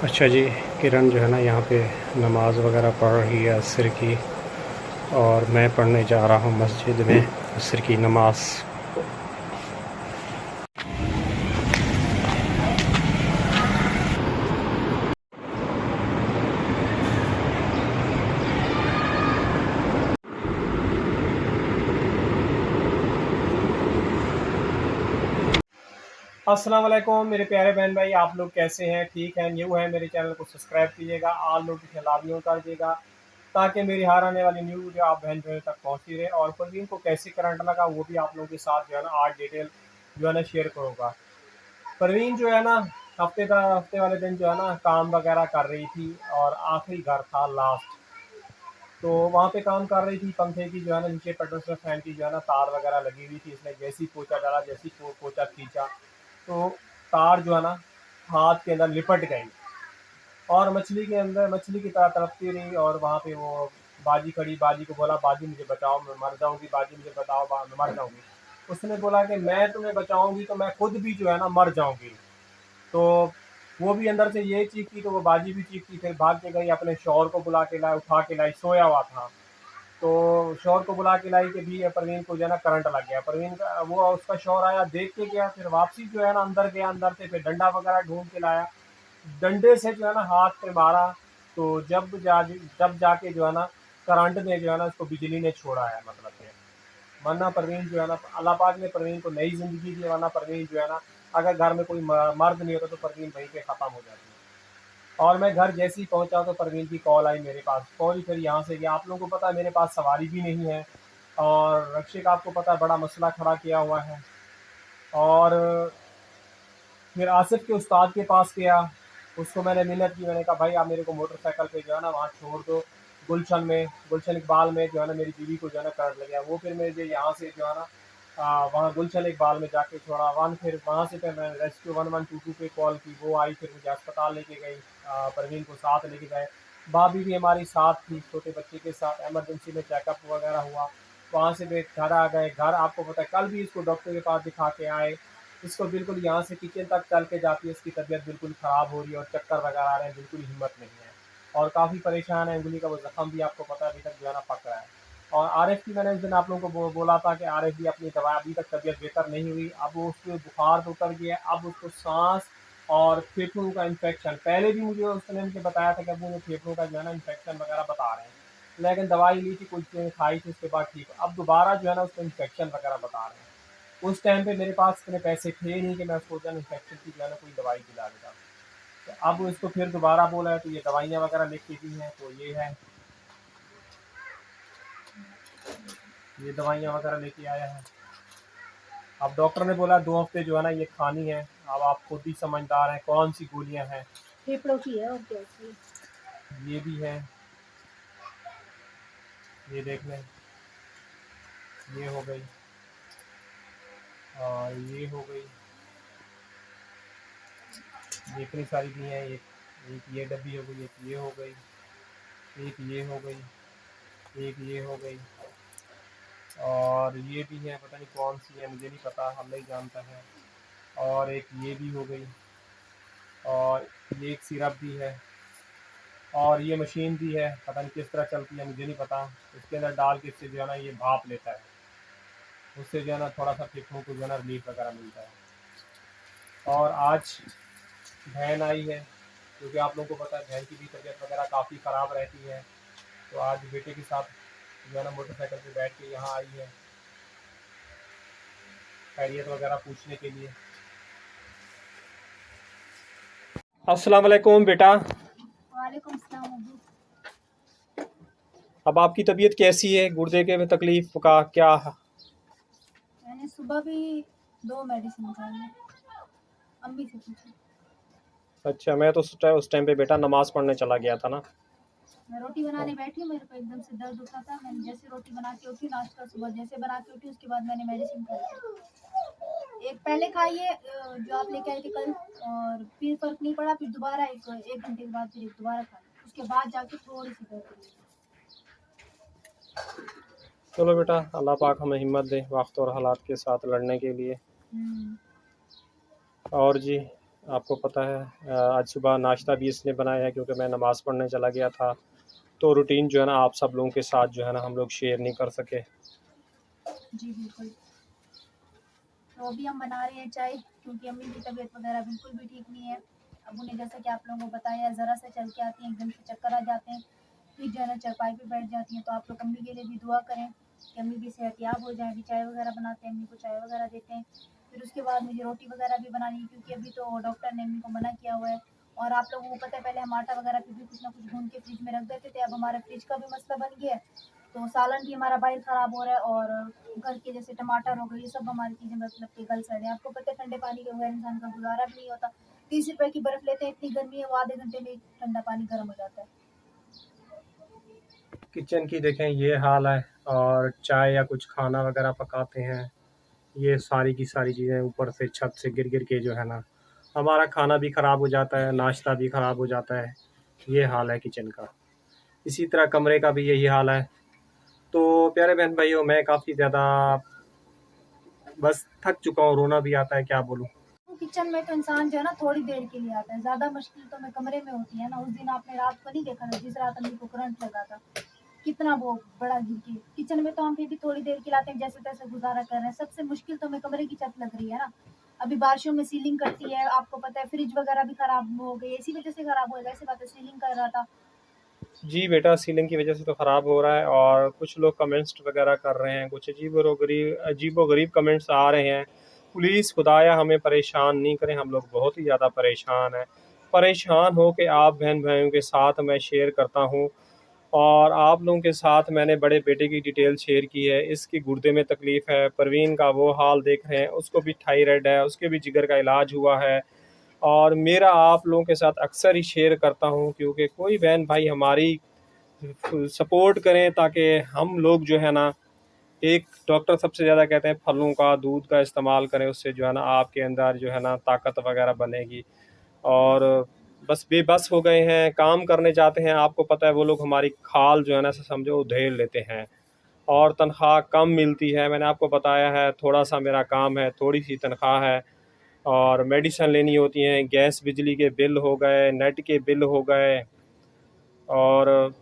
अच्छा जी, किरण जो है ना यहाँ पे नमाज़ वगैरह पढ़ रही है असर की, और मैं पढ़ने जा रहा हूँ मस्जिद में असर की नमाज़। अस्सलाम वालेकुम मेरे प्यारे बहन भाई, आप लोग कैसे हैं? ठीक हैं? न्यू है मेरे चैनल को सब्सक्राइब कीजिएगा, ऑल नोटिफिकेशन लाजमी कर दीजिएगा ताकि मेरी हर आने वाली न्यू वीडियो आप बहन भाइयों तक पहुंचती रहे। और परवीन को कैसे करंट लगा वो भी आप लोगों के साथ जो है ना आज डिटेल जो है ना शेयर करूँगा। परवीन जो है ना हफ्ते वाले दिन जो है ना काम वगैरह कर रही थी, और आखिरी घर था लास्ट, तो वहाँ पे काम कर रही थी। पंखे की जो है ना नीचे पेट्रोल फैन की जो है ना तार वगैरह लगी हुई थी। इसने जैसी पोछा डाला, जैसी पोछा खींचा तो तार जो है ना हाथ के अंदर लिपट गई, और मछली के अंदर मछली की तरह तड़पती रही। और वहाँ पे वो बाजी खड़ी, बाजी को बोला बाजी मुझे बचाओ मैं मर जाऊंगी, बाजी मुझे बताओ मैं मर जाऊंगी। उसने बोला कि मैं तुम्हें बचाऊंगी तो मैं खुद भी जो है ना मर जाऊंगी। तो वो भी अंदर से ये चीखी तो वो बाजी भी चीखी, फिर भाग के गई, अपने शौहर को बुला के लाई, उठा के लाई, सोया हुआ था। तो शौहर को बुला के लाई कि भी परवीन को जो है ना करंट लग गया। परवीन का वो उसका शौहर आया, देख के गया, फिर वापसी जो है ना अंदर गया, अंदर से फिर डंडा वगैरह ढूंढ के लाया, डंडे से जो है ना हाथ पे मारा। तो जब जाके जो है ना करंट ने जो है ना उसको बिजली ने छोड़ा है, मतलब कि वरना परवीन जो है ना अल्लाह पाक ने परवीन को नई ज़िंदगी दी। वरना परवीन जो है ना अगर घर में कोई मर्द नहीं होता तो परवीन वहीं पे ख़त्म हो जाती है। और मैं घर जैसे ही पहुंचा तो परवीन की कॉल आई मेरे पास, कॉल फिर यहाँ से गया। आप लोगों को पता है मेरे पास सवारी भी नहीं है, और रक्षे का आपको पता है बड़ा मसला खड़ा किया हुआ है। और फिर आसिफ के उस्ताद के पास गया, उसको मैंने मिन्नत की, मैंने कहा भाई आप मेरे को मोटरसाइकिल पे जो है ना वहाँ छोड़ दो, गुलशन इकबाल में जो है ना मेरी बीवी को जो है ना करंट लग गया। वो फिर मेरे यहाँ से जो है ना वहाँ गुलशन इकबाल में जाके छोड़ा वन, फिर वहाँ से फिर मैंने रेस्क्यू 1122 पे कॉल की, वो आई, फिर मुझे अस्पताल लेके गई, परवीन को साथ लेके गए। भाभी भी हमारी साथ थी छोटे बच्चे के साथ, एमरजेंसी में चेकअप वगैरह हुआ। वहाँ से फिर घर आ गए। घर आपको पता है कल भी इसको डॉक्टर के पास दिखा के आए। इसको बिल्कुल यहाँ से किचन तक चल के जाती है, इसकी तबीयत बिल्कुल ख़राब हो रही है और चक्कर वगैरह आ रहे हैं, बिल्कुल हिम्मत नहीं है और काफ़ी परेशान है। उंगली का वो ज़ख्म भी आपको पता है अभी तक जो है ना पक रहा है। और आरिफ की मैंने उस दिन आप लोगों को बोला था कि आरिफ भी अपनी दवा, अभी तक तबीयत बेहतर नहीं हुई। अब वो उसके बुखार तो उतर गया, अब उसको सांस और फेफड़ों का इन्फेक्शन, पहले भी मुझे उसने मुझे बताया था कि अब मुझे फेफड़ों का जो है ना इन्फेक्शन वगैरह बता रहे हैं, लेकिन दवाई ली थी, कुछ दिन खाई थी, उसके बाद ठीक। अब दोबारा जो है ना उसको इन्फेक्शन वगैरह बता रहे हैं। उस टाइम पे मेरे पास इतने पैसे थे नहीं कि मैं उसको जन इन्फेक्शन की जो है ना कोई दवाई दिला देता। तो अब इसको फिर दोबारा बोला है, तो ये दवाइयाँ वगैरह लिख के दी हैं, तो ये है, ये दवाइयाँ वगैरह लेके आया है। अब डॉक्टर ने बोला 2 हफ्ते जो है ना ये खानी है। अब आप खुद ही समझदार हैं कौन सी गोलियां हैं। फेफड़ों की है और कैसी, ये भी है, ये देख लें, ये हो गई और ये हो गई, ये इतनी सारी दी हैं। एक ये डब्बी हो गई, एक ये हो गई, एक ये हो गई, एक ये हो गई, और ये भी है, पता नहीं कौन सी है, मुझे नहीं पता, अल्लाह ही जानता है। और एक ये भी हो गई, और ये एक सिरप भी है, और ये मशीन भी है, पता नहीं किस तरह चलती है, मुझे नहीं पता। इसके अंदर डाल के इससे जो है ना ये भाप लेता है, उससे जो है ना थोड़ा सा फेफड़ों को जो है ना रिलीफ वगैरह मिलता है। और आज बहन आई है, क्योंकि आप लोगों को पता है बहन की भी तबीयत वगैरह काफ़ी ख़राब रहती है, तो आज बेटे के साथ जो है ना मोटरसाइकिल पे बैठ के यहाँ आई है खैरियत वगैरह पूछने के लिए। अस्सलाम वालेकुम बेटा। वालेकुम सलाम अब्बू। अब आपकी तबीयत कैसी है? गुर्दे के में तकलीफ का क्या? मैंने सुबह भी 2 मेडिसिन खाई है, अम्मी से पूछो। अच्छा, मैं तो उस टाइम पे बेटा नमाज पढ़ने चला गया था ना। मैं रोटी बनाने बैठी, मेरे को एकदम से दर्द उठा था। मैंने जैसे रोटी बना के उठी, नाश्ता सुबह जैसे बना के उठी, उसके बाद मैंने मेडिसिन खाई। एक पहले खाई है जो आप लेके आए थे कल, और फिर फर्क नहीं पड़ा, फिर दोबारा एक घंटे के बाद फिर दोबारा खाई, उसके बाद जाके थोड़ी सी दर्द हुई। चलो बेटा, अल्लाह पाक हमें हिम्मत दे वक्त और हालात के साथ लड़ने के लिए। और जी आपको पता है आज सुबह नाश्ता भी इसने बनाया है क्योंकि मैं नमाज़ पढ़ने चला गया था। तो रूटीन जो है ना आप सब लोगों के साथ जो है ना हम लोग शेयर नहीं कर सके। जी बिल्कुल। तो अभी हम बना रहे हैं चाय, क्योंकि अम्मी की तबीयत वगैरह बिल्कुल भी ठीक नहीं है। अब उन्हें जैसा कि आप लोगों को बताया, ज़रा सा चल के आती हैं एकदम से चक्कर आ जाते हैं, फिर जो है ना चारपाई पे बैठ जाती हैं। तो आप लोग अम्मी के लिए भी दुआ करें कि अम्मी भी सेहतियाब हो जाएँ। अभी चाय वगैरह बनाते हैं, अम्मी को चाय वगैरह देते हैं। फिर उसके बाद मुझे रोटी वगैरह भी बनानी है, क्योंकि अभी तो डॉक्टर ने अम्मी को मना किया हुआ है। और आप लोगों को पता है, पहले हम आटा वगैरह फिर भी कुछ ना कुछ भून के फ्रिज में रख देते थे, अब हमारे फ्रिज का भी मसला बन गया है। तो सालन भी हमारा बाहर ख़राब हो रहा है, और घर के जैसे टमाटर हो गए, ये सब हमारी चीज़ें मतलब कि गल सड़ रहे हैं। आपको पता है ठंडे पानी के बगैर इंसान का गुजारा भी नहीं होता। 30 रुपए की बर्फ़ लेते हैं, इतनी गर्मी है, वो आधे घंटे में ठंडा पानी गर्म हो जाता है। किचन की देखें ये हाल है, और चाय या कुछ खाना वगैरह पकाते हैं, ये सारी की सारी चीज़ें ऊपर से छत से गिर गिर के जो है ना हमारा खाना भी ख़राब हो जाता है, नाश्ता भी ख़राब हो जाता है। ये हाल है किचन का। इसी तरह कमरे का भी यही हाल है। तो प्यारे बहन भाइयों, मैं काफ़ी ज़्यादा बस थक चुका हूँ, रोना भी आता है, क्या बोलूँ। तो किचन में तो इंसान जो है ना थोड़ी देर के लिए आता है, ज़्यादा मुश्किल तो मैं कमरे में होती है ना। उस दिन आपने रात को नहीं देखा ना, जिस रात अम्मी को करंट लगा था, कितना वो बड़ा गिर के। किचन में तो हम फिर भी थोड़ी देर के लाते हैं, जैसे तैसे गुजारा कर रहे हैं। सबसे मुश्किल तो हमें कमरे की छत लग रही है ना। अभी बारिशों में सीलिंग करती है, आपको पता है फ्रिज वगैरह भी खराब हो गई, इसी वजह से खराब होएगा। ऐसी बात है, सीलिंग कर रहा था। जी बेटा, सीलिंग की वजह से तो ख़राब हो रहा है, और कुछ लोग कमेंट्स वगैरह कर रहे हैं, कुछ अजीबो गरीब कमेंट्स आ रहे हैं। प्लीज़ खुदाया हमें परेशान नहीं करें, हम लोग बहुत ही ज़्यादा परेशान हैं। परेशान हो के आप बहन भाइयों के साथ मैं शेयर करता हूँ, और आप लोगों के साथ मैंने बड़े बेटे की डिटेल शेयर की है। इसकी गुर्दे में तकलीफ़ है, परवीन का वो हाल देख रहे हैं, उसको भी थायराइड है, उसके भी जिगर का इलाज हुआ है। और मेरा आप लोगों के साथ अक्सर ही शेयर करता हूँ, क्योंकि कोई बहन भाई हमारी सपोर्ट करें, ताकि हम लोग जो है ना, एक डॉक्टर सबसे ज़्यादा कहते हैं फलों का दूध का इस्तेमाल करें, उससे जो है ना आपके अंदर जो है ना ताकत वगैरह बनेगी। और बस बेबस हो गए हैं, काम करने जाते हैं, आपको पता है वो लोग हमारी खाल जो है ना समझो उधेड़ लेते हैं, और तनख्वाह कम मिलती है। मैंने आपको बताया है थोड़ा सा मेरा काम है, थोड़ी सी तनख्वाह है, और मेडिसिन लेनी होती हैं, गैस बिजली के बिल हो गए, नेट के बिल हो गए, और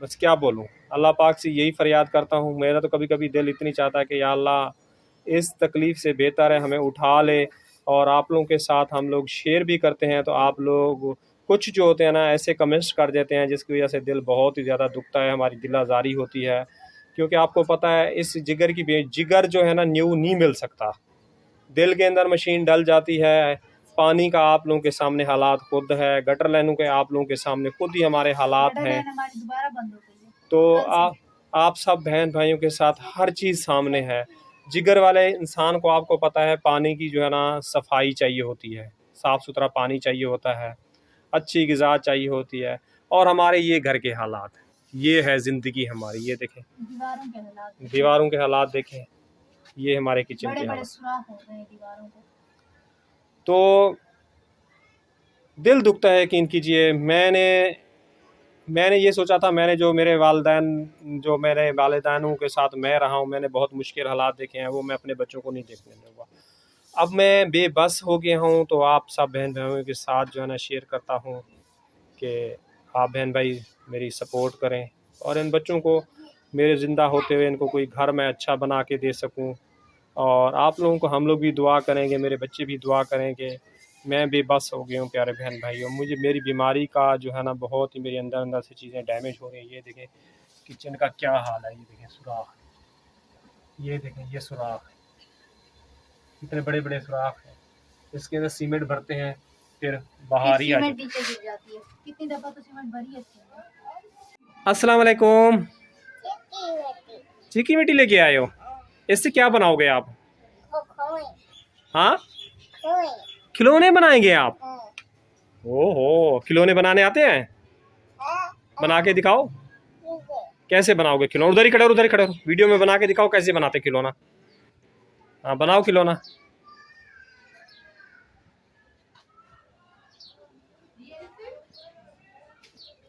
बस क्या बोलूँ। अल्लाह पाक से यही फरियाद करता हूँ। मेरा तो कभी कभी दिल इतनी चाहता है कि या अल्लाह इस तकलीफ़ से बेहतर है हमें उठा ले, और आप लोगों के साथ हम लोग शेयर भी करते हैं, तो आप लोग कुछ जो होते हैं ना ऐसे कमेंट्स कर देते हैं, जिसकी वजह से दिल बहुत ही ज़्यादा दुखता है, हमारी दिल आज़ारी होती है। क्योंकि आपको पता है इस जिगर जो है ना न्यू नहीं मिल सकता। दिल के अंदर मशीन डल जाती है। पानी का आप लोगों के सामने हालात खुद है, गटर लाइनों के आप लोगों के सामने खुद ही हमारे हालात गटर हैं। लाइन हमारी दोबारा बंद हो गई है तो कल से। आप सब बहन भाइयों के साथ हर चीज़ सामने है। जिगर वाले इंसान को आपको पता है पानी की जो है ना सफाई चाहिए होती है, साफ़ सुथरा पानी चाहिए होता है, अच्छी ग़िज़ा चाहिए होती है। और हमारे ये घर के हालात, ये है ज़िंदगी हमारी। ये देखें, दीवारों के हालात देखें, दीवारों के हालात देखें, ये हमारे किचन बड़े के बड़े हालात। सुराख हो गए हैं दीवारों को। तो दिल दुखता है कि इनकी मैंने ये सोचा था, मैंने जो मेरे वालिदैनों के साथ मैं रहा हूँ, मैंने बहुत मुश्किल हालात देखे हैं, वो मैं अपने बच्चों को नहीं देखने दूँगा। अब मैं बेबस हो गया हूँ, तो आप सब बहन भाइयों के साथ जो है ना शेयर करता हूँ कि आप बहन भाई मेरी सपोर्ट करें, और इन बच्चों को मेरे ज़िंदा होते हुए इनको कोई घर मैं अच्छा बना के दे सकूँ। और आप लोगों को हम लोग भी दुआ करेंगे, मेरे बच्चे भी दुआ करेंगे। मैं बेबस हो गया हूँ प्यारे बहन भाइयों, मुझे मेरी बीमारी का जो है ना बहुत ही मेरे अंदर अंदर से चीज़ें डैमेज हो रही हैं। ये देखें किचन का क्या हाल है, ये देखें सुराख, ये देखें ये सुराख, इतने बड़े बड़े सुराख हैं। इसके अंदर सीमेंट भरते हैं, फिर फिर बाहर ही आ सीमेंट जाता नीचे गिर जाती है, कितनी दफा तो सीमेंट भरी है इसके अंदर। है। अस्सलाम वालेकुम। चीकी मिट्टी लेके आए हो, इससे क्या बनाओगे आप? हाँ, खिलौने बनाएंगे आप? ओहो, खिलौने बनाने आते हैं? बना के दिखाओ, कैसे बनाओगे खिलौना? उधर ही खड़े रहो, उधर ही खड़े रहो, वीडियो में बना के दिखाओ कैसे बनाते खिलौना। हाँ बनाओ खिलौना।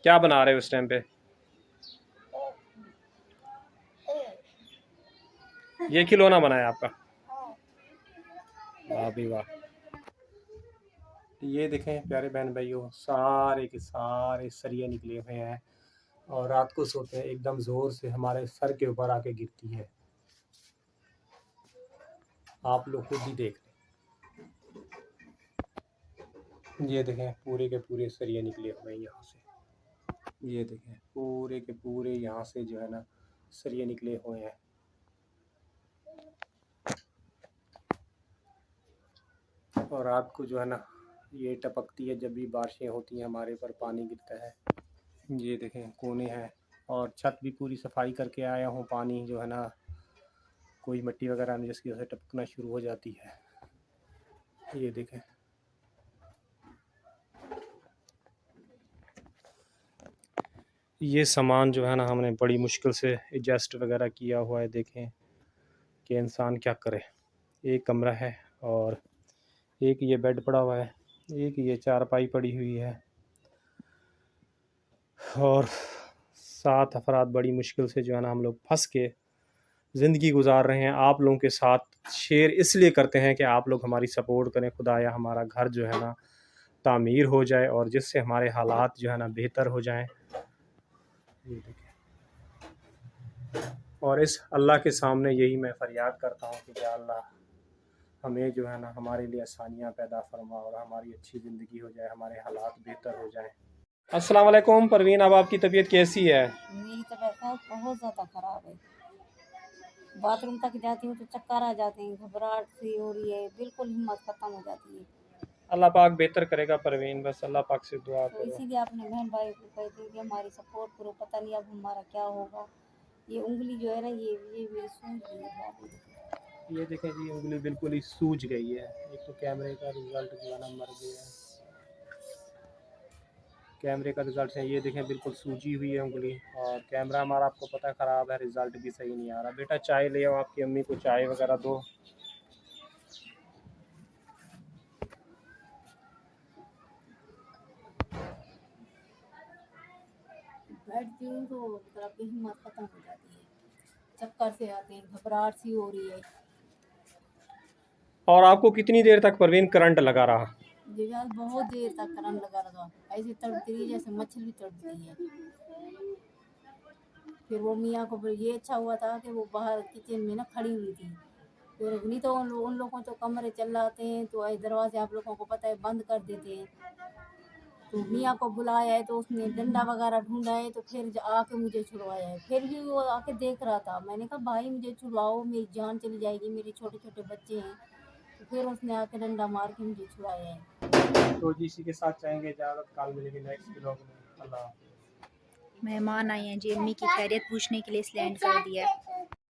क्या बना रहे हो उस टाइम पे? ये खिलौना बनाया आपका? वाह भी वाह। ये देखें प्यारे बहन भाइयों, सारे के सारे सरिये निकले हुए हैं और रात को सोते हैं एकदम ज़ोर से हमारे सर के ऊपर आके गिरती है। आप लोग खुद ही देख लें। ये देखें पूरे के पूरे सरिये निकले हुए हैं यहाँ से। ये देखें पूरे के पूरे यहाँ से जो है ना सरिये निकले हुए हैं। और रात को जो है ना ये टपकती है, जब भी बारिशें होती हैं हमारे ऊपर पानी गिरता है। ये देखें कोने हैं और छत भी पूरी सफाई करके आया हूँ। पानी जो है ना कोई मिट्टी वगैरह नहीं, जिसकी वजह से टपकना शुरू हो जाती है। ये देखें ये सामान जो है ना हमने बड़ी मुश्किल से एडजस्ट वगैरह किया हुआ है। देखें कि इंसान क्या करे। एक कमरा है और एक ये बेड पड़ा हुआ है, एक ये चारपाई पड़ी हुई है और 7 अफराद बड़ी मुश्किल से जो है ना हम लोग फंस के ज़िंदगी गुजार रहे हैं। आप लोगों के साथ शेयर इसलिए करते हैं कि आप लोग हमारी सपोर्ट करें, खुदाया हमारा घर जो है ना तामीर हो जाए और जिससे हमारे हालात जो है ना बेहतर हो जाएं। ये देखें और इस अल्लाह के सामने यही मैं फरियाद करता हूँ कि या अल्लाह हमें जो है ना हमारे लिए आसानियाँ पैदा फरमा और हमारी अच्छी ज़िंदगी हो जाए, हमारे हालात बेहतर हो जाएं। अस्सलाम वालेकुम परवीन, अब आपकी तबीयत कैसी है? मेरी तबीयत बहुत ज़्यादा ख़राब है। बाथरूम तक जाती हूँ तो चक्कर आ जाते हैं, घबराहट सी हो रही है, बिल्कुल हिम्मत ख़त्म हो जाती है। अल्लाह पाक बेहतर करेगा परवीन, बस अल्लाह पाक से दुआ तो करो। इसीलिए अपने बहन भाई को कहती हूँ कि हमारी सपोर्ट करो, पता नहीं अब हमारा क्या होगा। ये उंगली जो है ना ये मेरी सूज गई है। ये देखें जी उंगली बिल्कुल ही सूज गई है। एक तो कैमरे का रिज़ल्ट जो है ना मर गया है। कैमरे का रिज़ल्ट है, ये देखें बिल्कुल सूजी हुई है उंगली और कैमरा हमारा आपको पता है ख़राब है, रिज़ल्ट भी सही नहीं आ रहा। बेटा चाय ले आओ, आपकी अम्मी को चाय वगैरह दो। बैठती हूँ तो मतलब कि हिम्मत ख़त्म हो जाती है, चक्कर से आते हैं, घबराहट सी हो रही है। और आपको कितनी देर तक परवीन करंट लगा रहा? जी आज बहुत देर तक करंट लगा रहा, ऐसे तड़पती रही जैसे मछली तड़पती है। फिर वो मियाँ को ये अच्छा हुआ था कि वो बाहर किचन में ना खड़ी हुई थी। फिर नहीं तो उन लोगों तो कमरे चल जाते हैं तो ऐसे दरवाजे आप लोगों को पता है बंद कर देते हैं। तो मियाँ को बुलाया है तो उसने डंडा वगैरह ढूंढा है तो फिर आके मुझे छुड़वाया है। फिर भी वो आके देख रहा था, मैंने कहा भाई मुझे छुड़वाओ, मेरी जान चली जाएगी, मेरे छोटे छोटे बच्चे हैं। तो फिर उसने आके डंडा मार के मुझे छुड़ाया है। तो जी इसी के साथ चाहेंगे इजाज़त, कल मिलेगी नेक्स्ट ब्लॉग में। अल्लाह। मेहमान आए हैं जी, अम्मी की खैरियत पूछने के लिए इसलिए एंड कर दिया है।